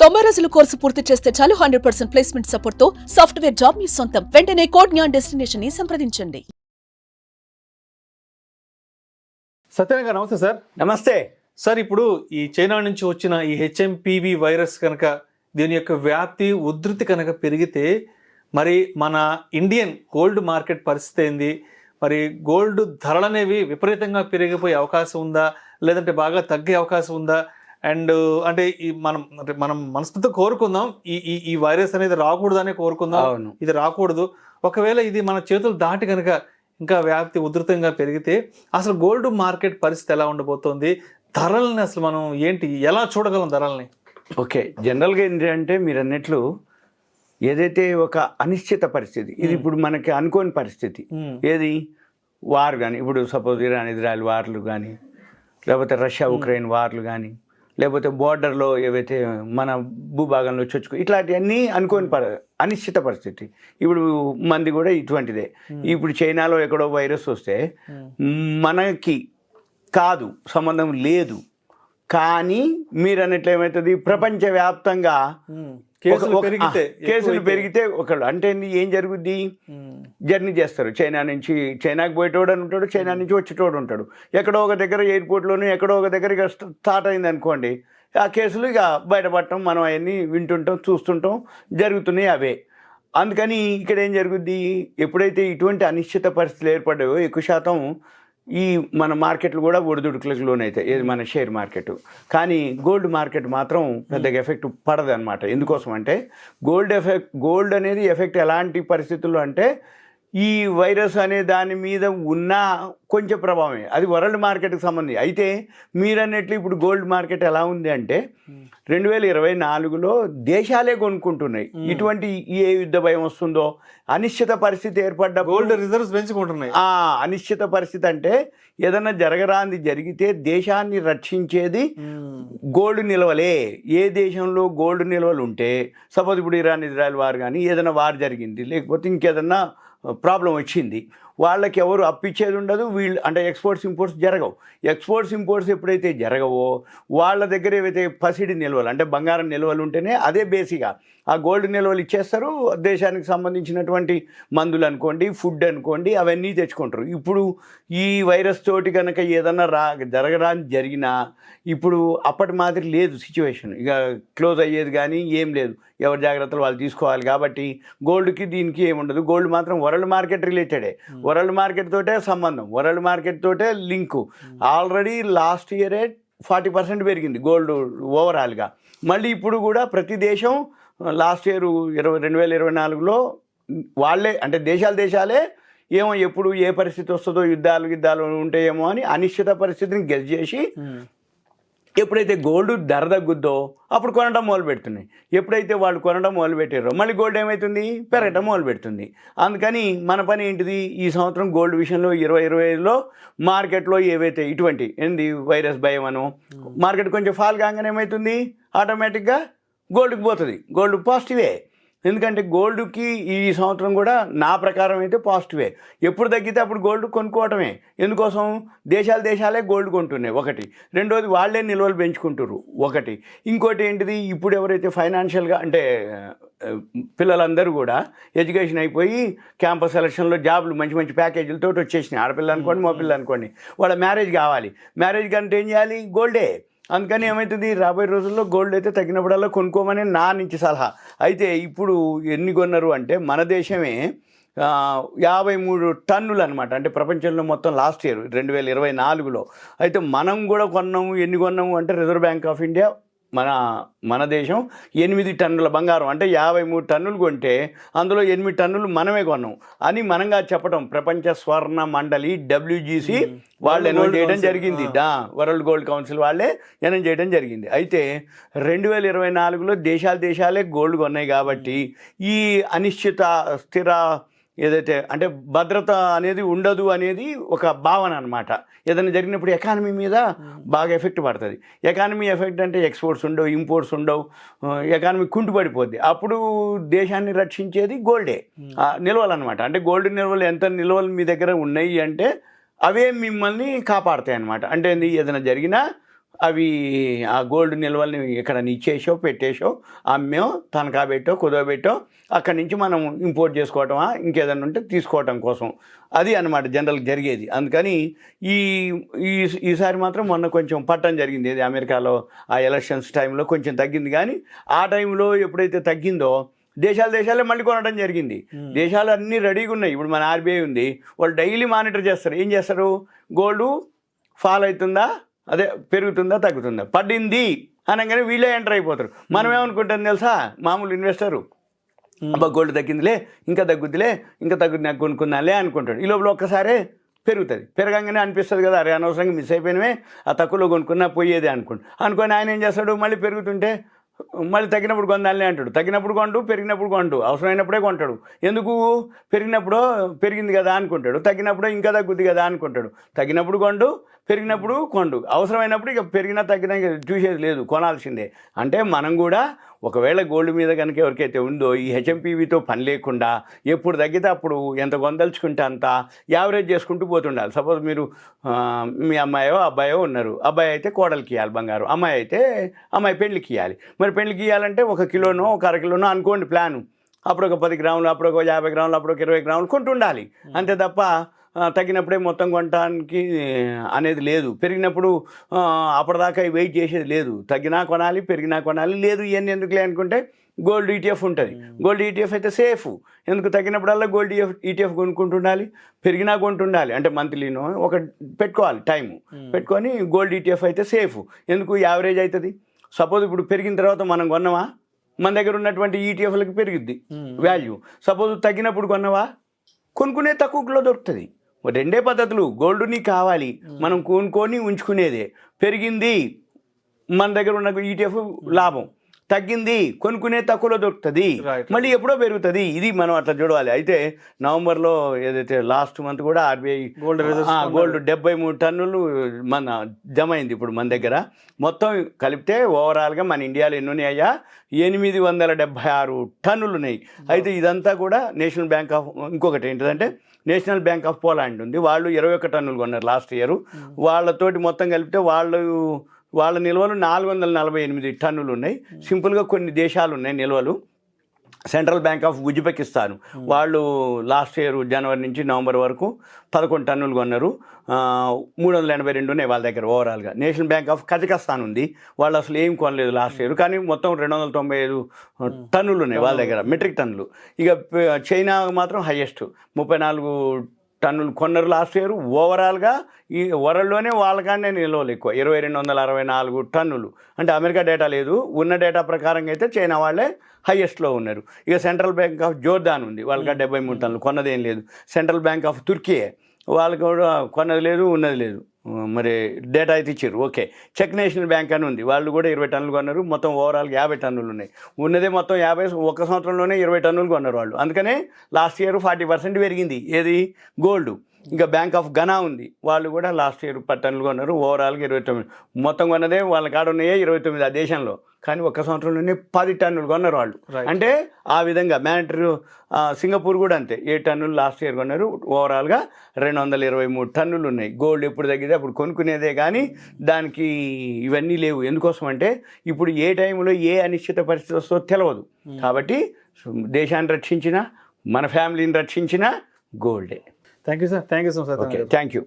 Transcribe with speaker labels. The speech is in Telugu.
Speaker 1: 90 రోజుల కోర్సు పూర్తి చేస్తే చాలు 100% ప్లేస్మెంట్ సపోర్ట్ తో సాఫ్ట్వేర్ జాబ్ మీ సొంతం. వెంటనే కోడ్ జ్ఞాన్ డెస్టినేషన్ ని సంప్రదించండి.
Speaker 2: సత్యనారాయణ గారు నమస్తే సార్.
Speaker 3: నమస్తే
Speaker 2: సార్, ఇప్పుడు ఈ చైనా నుంచి వచ్చిన ఈ హెచ్ఎంపివి వైరస్ కనుక దీని యొక్క వ్యాప్తి ఉధృతి కనుక పెరిగితే మరి మన ఇండియన్ గోల్డ్ మార్కెట్ పరిస్థితి ఏంది? మరి గోల్డ్ ధరలు అనేవి విపరీతంగా పెరిగిపోయే అవకాశం ఉందా, లేదంటే బాగా తగ్గే అవకాశం ఉందా? అండ్ అంటే ఈ మనం మనస్ఫూర్తిగా కోరుకుందాం ఈ వైరస్ అనేది రాకూడదనే కోరుకుందాం. ఇది రాకూడదు. ఒకవేళ ఇది మన చేతులు దాటి కనుక ఇంకా వ్యాప్తి ఉధృతంగా పెరిగితే అసలు గోల్డ్ మార్కెట్ పరిస్థితి ఎలా ఉండబోతోంది? ధరలని అసలు మనం ఎలా చూడగలం ధరల్ని?
Speaker 3: ఓకే, జనరల్గా ఏంటంటే మీరు అన్నట్లు ఏదైతే ఒక అనిశ్చిత పరిస్థితి, ఇది ఇప్పుడు మనకి అనుకోని పరిస్థితి. ఏది వార్ కానీ, ఇప్పుడు సపోజ్ ఇరాన్ ఇజ్రాయెల్ వార్లు కానీ, లేకపోతే రష్యా ఉక్రెయిన్ వార్లు కానీ, లేకపోతే బోర్డర్లో ఏవైతే మన భూభాగంలో చొచ్చుకో, ఇట్లాంటివన్నీ అనుకోని అనిశ్చిత పరిస్థితి. ఇప్పుడు మంది కూడా ఇటువంటిదే. ఇప్పుడు చైనాలో ఎక్కడో వైరస్ వస్తే మనకి కాదు, సంబంధం లేదు. కానీ మీరు అన్నట్లు ఏమవుతుంది, ప్రపంచవ్యాప్తంగా కేసులు పెరిగితే ఒకళ్ళు అంటే ఏం జరుగుద్ది, జర్నీ చేస్తారు. చైనాకి పోయేటోడు అని ఉంటాడు, చైనా నుంచి వచ్చేటోడు ఉంటాడు. ఎక్కడో ఒక దగ్గర ఎయిర్పోర్ట్లోనూ ఎక్కడో ఒక దగ్గర ఇక స్టార్ట్ అయింది అనుకోండి, ఆ కేసులు ఇక బయటపడటం మనం అవన్నీ వింటుంటాం, చూస్తుంటాం, జరుగుతున్నాయి అవే. అందుకని ఇక్కడ ఏం జరుగుద్ది, ఎప్పుడైతే ఇటువంటి అనిశ్చిత పరిస్థితులు ఏర్పడ్డాయో ఎక్కువ శాతం ఈ మన మార్కెట్లు కూడా ఒడిదుడుకులకు లోనవుతాయి. ఏది మన షేర్ మార్కెట్. కానీ గోల్డ్ మార్కెట్ మాత్రం పెద్దగా ఎఫెక్ట్ పడదు అనమాట. ఎందుకోసం అంటే గోల్డ్ అనేది ఎఫెక్ట్ ఎలాంటి పరిస్థితుల్లో అంటే ఈ వైరస్ అనే దాని మీద ఉన్న కొంచెం ప్రభావమే, అది వరల్డ్ మార్కెట్కి సంబంధించి. అయితే మీరన్నట్లు ఇప్పుడు గోల్డ్ మార్కెట్ ఎలా ఉంది అంటే 2024లో దేశాలే కొనుక్కుంటున్నాయి. ఇటువంటి ఏ యుద్ధ భయం వస్తుందో, అనిశ్చిత పరిస్థితి ఏర్పడ్డ
Speaker 2: గోల్డ్ రిజర్వ్స్ పెంచుకుంటున్నాయి.
Speaker 3: అనిశ్చిత పరిస్థితి అంటే ఏదన్నా జరగరాంది జరిగితే దేశాన్ని రక్షించేది గోల్డ్ నిల్వలే. ఏ దేశంలో గోల్డ్ నిల్వలు ఉంటే, సపోజ్ ఇప్పుడు ఇరాన్ ఇజ్రాయెల్ వార్ కానీ ఏదైనా వార్ జరిగింది, లేకపోతే ఇంకేదన్నా ప్రాబ్లం వచ్చింది, వాళ్ళకి ఎవరు అప్పిచ్చేది ఉండదు. వీళ్ళు అంటే ఎక్స్పోర్ట్స్ ఇంపోర్ట్స్ జరగవు. ఎక్స్పోర్ట్స్ ఇంపోర్ట్స్ ఎప్పుడైతే జరగవో వాళ్ళ దగ్గర ఏవైతే పసిడి నిల్వలు అంటే బంగారం నిల్వలు ఉంటేనే అదే బేసిక్గా ఆ గోల్డ్ నిల్వలు ఇచ్చేస్తారు. దేశానికి సంబంధించినటువంటి మందులు అనుకోండి, ఫుడ్ అనుకోండి, అవన్నీ తెచ్చుకుంటారు. ఇప్పుడు ఈ వైరస్ తోటి కనుక ఏదన్నా జరిగినా ఇప్పుడు అప్పటి మాదిరి లేదు సిచ్యువేషన్. ఇక క్లోజ్ అయ్యేది కానీ ఏం లేదు, ఎవరి జాగ్రత్తలు వాళ్ళు తీసుకోవాలి. కాబట్టి గోల్డ్కి దీనికి ఏముండదు. గోల్డ్ మాత్రం వరల్డ్ మార్కెట్ రిలేటెడే, వరల్డ్ మార్కెట్ తోటే సంబంధం, వరల్డ్ మార్కెట్ తోటే లింకు. ఆల్రెడీ లాస్ట్ ఇయరే 40% పెరిగింది గోల్డ్ ఓవరాల్గా. మళ్ళీ ఇప్పుడు కూడా ప్రతి దేశం లాస్ట్ ఇయర్ 2024లో వాళ్ళే అంటే దేశాలే ఏమో ఎప్పుడు ఏ పరిస్థితి వస్తుందో, యుద్ధాలు ఉంటాయేమో అని అనిశ్చిత పరిస్థితిని గెస్ చేసి ఎప్పుడైతే గోల్డ్ ధర తగ్గుద్దో అప్పుడు కొనడం మొదలు పెడుతున్నాయి. ఎప్పుడైతే వాళ్ళు కొనడం మొదలు పెట్టారో మళ్ళీ గోల్డ్ ఏమవుతుంది, పెరగటం మొదలు పెడుతుంది. అందుకని మన పని ఏంటిది, ఈ సంవత్సరం గోల్డ్ విషయంలో 2025లో మార్కెట్లో ఏవైతే ఇటువంటి వైరస్ భయం అనో మార్కెట్ కొంచెం ఫాల్ కాగానే ఏమవుతుంది, ఆటోమేటిక్గా గోల్డ్కి పోతుంది. గోల్డ్ పాజిటివే. ఎందుకంటే గోల్డ్కి ఈ సంవత్సరం కూడా నా ప్రకారం అయితే పాజిటివే. ఎప్పుడు తగ్గితే అప్పుడు గోల్డ్ కొనుక్కోవటమే. ఎందుకోసం, దేశాలే గోల్డ్ కొంటున్నాయి ఒకటి. రెండోది వాళ్ళే నిల్వలు పెంచుకుంటారు ఒకటి. ఇంకోటి ఏంటిది, ఇప్పుడు ఎవరైతే ఫైనాన్షియల్గా అంటే పిల్లలందరూ కూడా ఎడ్యుకేషన్ అయిపోయి క్యాంపస్ సెలక్షన్లో జాబులు మంచి ప్యాకేజీలతో వచ్చేసినాయి. ఆడపిల్ల అనుకోండి, మగపిల్ల అనుకోండి, వాళ్ళ మ్యారేజ్ కావాలి. మ్యారేజ్ కంటే ఏం చేయాలి, గోల్డే. అందుకని ఏమవుతుంది, రాబోయే రోజుల్లో గోల్డ్ అయితే తగ్గినప్పుడల్లా కొనుక్కోమని నా నుంచి సలహా. అయితే ఇప్పుడు ఎన్ని కొన్నారు అంటే మన దేశమే 53 టన్నులు అనమాట. అంటే ప్రపంచంలో మొత్తం లాస్ట్ ఇయర్ 2024లో అయితే మనం కూడా కొన్నాము. ఎన్ని కొన్నాము అంటే రిజర్వ్ బ్యాంక్ ఆఫ్ ఇండియా మన దేశం 8 టన్నుల బంగారం అంటే 53 టన్నులు కొంటే అందులో 8 టన్నులు మనమే కొన్నాం అని మనంగా చెప్పడం ప్రపంచ స్వర్ణ మండలి WGC వాళ్ళు అనౌన్స్ చేయడం జరిగింది. వరల్డ్ గోల్డ్ కౌన్సిల్ వాళ్ళే అనౌన్స్ చేయడం జరిగింది. అయితే 2024లో దేశాలే గోల్డ్ కొన్నాయి. కాబట్టి ఈ అనిశ్చిత స్థిర ఏదైతే అంటే భద్రత అనేది ఉండదు అనేది ఒక భావన అనమాట. ఏదైనా జరిగినప్పుడు ఎకానమీ మీద బాగా ఎఫెక్ట్ పడుతుంది. ఎకానమీ ఎఫెక్ట్ అంటే ఎక్స్పోర్ట్స్ ఉండవు, ఇంపోర్ట్స్ ఉండవు, ఎకానమీ కుంటుపడిపోద్ది. అప్పుడు దేశాన్ని రక్షించేది గోల్డే, నిల్వలు అనమాట. అంటే గోల్డ్ నిల్వలు ఎంత నిల్వలు మీ దగ్గర ఉన్నాయి అంటే అవే మిమ్మల్ని కాపాడుతాయి అనమాట. అంటే ఏదైనా జరిగినా అవి ఆ గోల్డ్ నిల్వల్ని ఇక్కడ ఇచ్చేసో పెట్టేసో అమ్మో తనఖా పెట్టో కుదవబెట్టో అక్కడి నుంచి మనం ఇంపోర్ట్ చేసుకోవటమా ఇంకేదన్నా ఉంటే తీసుకోవటం కోసం అది అన్నమాట జనరల్ జరిగేది. అందుకని ఈసారి మాత్రం మొన్న కొంచెం పట్టడం జరిగింది. ఇది అమెరికాలో ఆ ఎలక్షన్స్ టైంలో కొంచెం తగ్గింది. కానీ ఆ టైంలో ఎప్పుడైతే తగ్గిందో దేశాలే మళ్ళీ కొనడం జరిగింది. దేశాలు అన్నీ రెడీగా ఉన్నాయి. ఇప్పుడు మన ఆర్బీఐ ఉంది, వాళ్ళు డైలీ మానిటర్ చేస్తారు. ఏం చేస్తారు, గోల్డ్ ఫాల్ అవుతుందా, అదే పెరుగుతుందా తగ్గుతుందా, పడింది అనగానే వీళ్ళే ఎంటర్ అయిపోతారు. మనం ఏమనుకుంటాం తెలుసా, మామూలు ఇన్వెస్టరు అబ్బా గోల్డ్ తగ్గిందిలే ఇంకా తగ్గుద్ది నాకు కొనుక్కున్నాలే అనుకుంటాడు. ఈ లోపల ఒక్కసారే పెరుగుతుంది. పెరగంగానే అనిపిస్తుంది కదా, అరే అనవసరంగా మిస్ అయిపోయినవే, ఆ తక్కువలో కొనుక్కున్నా పోయేదే అనుకొని ఆయన ఏం చేస్తాడు, మళ్ళీ పెరుగుతుంటే మళ్ళీ తగ్గినప్పుడు కొందాలే అంటాడు. తగ్గినప్పుడు కొండు, పెరిగినప్పుడు కొండు, అవసరమైనప్పుడే కొంటాడు. ఎందుకు, పెరిగినప్పుడు పెరిగింది కదా అనుకుంటాడు, తగ్గినప్పుడు ఇంకా తగ్గుద్ది కదా అనుకుంటాడు. తగ్గినప్పుడు కొండు, పెరిగినప్పుడు కొండు, అవసరమైనప్పుడు ఇక పెరిగినా తగ్గినా చూసేది లేదు, కొనాల్సిందే. అంటే మనం కూడా ఒకవేళ గోల్డ్ మీద కనుక ఎవరికైతే ఉందో ఈ హెచ్ఎంపీవీతో పని లేకుండా ఎప్పుడు తగ్గితే అప్పుడు ఎంత కొందలుచుకుంటే అంత యావరేజ్ చేసుకుంటూ పోతుండాలి. సపోజ్ మీరు మీ అమ్మాయో అబ్బాయో ఉన్నారు, అబ్బాయి అయితే కోడలికి ఇవ్వాలి బంగారం, అమ్మాయి అయితే అమ్మాయి పెళ్ళికి ఇవ్వాలి. మరి పెళ్ళికి ఇవ్వాలంటే 1 కిలోనో 1 అర కిలోనో అనుకోండి ప్లాను, అప్పుడు ఒక 10 గ్రాములు, అప్పుడు ఒక 50 గ్రాములు, అప్పుడు ఒక 20 గ్రాములు కొంటుండాలి. అంతే తప్ప తగ్గినప్పుడే మొత్తం కొనడానికి అనేది లేదు. పెరిగినప్పుడు అప్పటిదాకా వెయిట్ చేసేది లేదు. తగ్గినా కొనాలి, పెరిగినా కొనాలి, లేదు ఇవన్నీ ఎందుకులే అనుకుంటే గోల్డ్ ఈటీఎఫ్ ఉంటుంది. గోల్డ్ ఈటీఎఫ్ అయితే సేఫ్. ఎందుకు, తగ్గినప్పుడల్లా గోల్డ్ ఈటీఎఫ్ కొనుక్కుంటుండాలి, పెరిగినా కొంటుండాలి. అంటే మంత్లీనో ఒక పెట్టుకోవాలి టైము, పెట్టుకొని గోల్డ్ ఈటీఎఫ్ అయితే సేఫ్. ఎందుకు, యావరేజ్ అవుతుంది. సపోజ్ ఇప్పుడు పెరిగిన తర్వాత మనం కొన్నామా, మన దగ్గర ఉన్నటువంటి ఈటీఎఫ్లకి పెరిగిద్ది వాల్యూ. సపోజ్ తగ్గినప్పుడు కొన్నావా, కొనుక్కునే తక్కువలో దొరుకుతుంది. రెండే పద్ధతులు, గోల్డ్ నీకు కావాలి, మనం కొనుక్కొని ఉంచుకునేదే. పెరిగింది మన దగ్గర ఉన్న ఈటీఎఫ్ లాభం, తగ్గింది కొనుక్కునే తక్కువలో దొరుకుతుంది, మళ్ళీ ఎప్పుడో పెరుగుతుంది. ఇది మనం అట్లా చూడాలి. అయితే నవంబర్లో ఏదైతే లాస్ట్ మంత్ కూడా ఆర్బీఐ గోల్డ్ 73 టన్నులు మన జమ అయింది. ఇప్పుడు మన దగ్గర మొత్తం కలిపితే ఓవరాల్గా మన ఇండియాలో ఎన్ని ఉన్నాయా, 876 టన్నులు ఉన్నాయి. అయితే ఇదంతా కూడా నేషనల్ బ్యాంక్ ఆఫ్, ఇంకొకటి ఏంటిదంటే నేషనల్ బ్యాంక్ ఆఫ్ పోలాండ్ ఉంది, వాళ్ళు 21 టన్నులు కొన్నారు లాస్ట్ ఇయర్. వాళ్ళతోటి మొత్తం కలిపితే వాళ్ళ నిల్వలు 448 టన్నులు ఉన్నాయి. సింపుల్గా కొన్ని దేశాలు ఉన్నాయి నిల్వలు. సెంట్రల్ బ్యాంక్ ఆఫ్ ఉజ్బెకిస్తాన్ వాళ్ళు లాస్ట్ ఇయర్ జనవరి నుంచి నవంబర్ వరకు 11 టన్నులు కొన్నారు, 382 ఉన్నాయి వాళ్ళ దగ్గర ఓవరాల్గా. నేషనల్ బ్యాంక్ ఆఫ్ కజకస్తాన్ ఉంది, వాళ్ళు అసలు ఏం కొనలేదు లాస్ట్ ఇయర్, కానీ మొత్తం 295 టన్నులు ఉన్నాయి వాళ్ళ దగ్గర, మెట్రిక్ టన్నులు. ఇక చైనా మాత్రం హైయెస్ట్ 34 టన్నులు కొన్నారు లాస్ట్ ఇయర్. ఓవరాల్గా ఈ వరల్డ్లోనే వాళ్ళకానే నిల్వలు ఎక్కువ, 2264 టన్నులు. అంటే అమెరికా డేటా లేదు, ఉన్న డేటా ప్రకారంగా అయితే చైనా వాళ్ళే హైయెస్ట్లో ఉన్నారు. ఇక సెంట్రల్ బ్యాంక్ ఆఫ్ జోర్దాన్ ఉంది, వాళ్ళకి 73 టన్నులు, కొన్నదేం లేదు. సెంట్రల్ బ్యాంక్ ఆఫ్ తుర్కీ, వాళ్ళకి కూడా కొన్నది లేదు ఉన్నది లేదు, మరి డేటా అయితే ఇచ్చారు ఓకే. చెక్ నేషనల్ బ్యాంక్ అని ఉంది, వాళ్ళు కూడా 20 టన్నులు కొన్నారు, మొత్తం ఓవరాల్గా 50 టన్నులు ఉన్నాయి. ఉన్నదే మొత్తం 50, ఒక సంవత్సరంలోనే 20 టన్నులు కొన్నారు వాళ్ళు. అందుకనే లాస్ట్ ఇయర్ 40% పెరిగింది ఏది, గోల్డ్. ఇంకా బ్యాంక్ ఆఫ్ ఘనా ఉంది, వాళ్ళు కూడా లాస్ట్ ఇయర్ 10 టన్నులు కొన్నారు, ఓవరాల్గా 29. మొత్తం కొన్నదే వాళ్ళ కాడ ఉన్నాయే 29 ఆ దేశంలో, కానీ ఒక్క సంవత్సరంలోనే 10 టన్నులు కొన్నారు వాళ్ళు. అంటే ఆ విధంగా మ్యానిటరీ. సింగపూర్ కూడా అంతే, 7 టన్నులు లాస్ట్ ఇయర్ కొన్నారు, ఓవరాల్గా 223 టన్నులు ఉన్నాయి. గోల్డ్ ఎప్పుడు తగ్గితే అప్పుడు కొనుక్కునేదే, కానీ దానికి ఇవన్నీ లేవు. ఎందుకోసం అంటే ఇప్పుడు ఏ టైంలో ఏ అనిశ్చిత పరిస్థితి వస్తుందో తెలియదు. కాబట్టి దేశాన్ని రక్షించిన, మన ఫ్యామిలీని రక్షించిన గోల్డే.
Speaker 2: Thank you sir, thank you so much.
Speaker 3: Okay, thank you.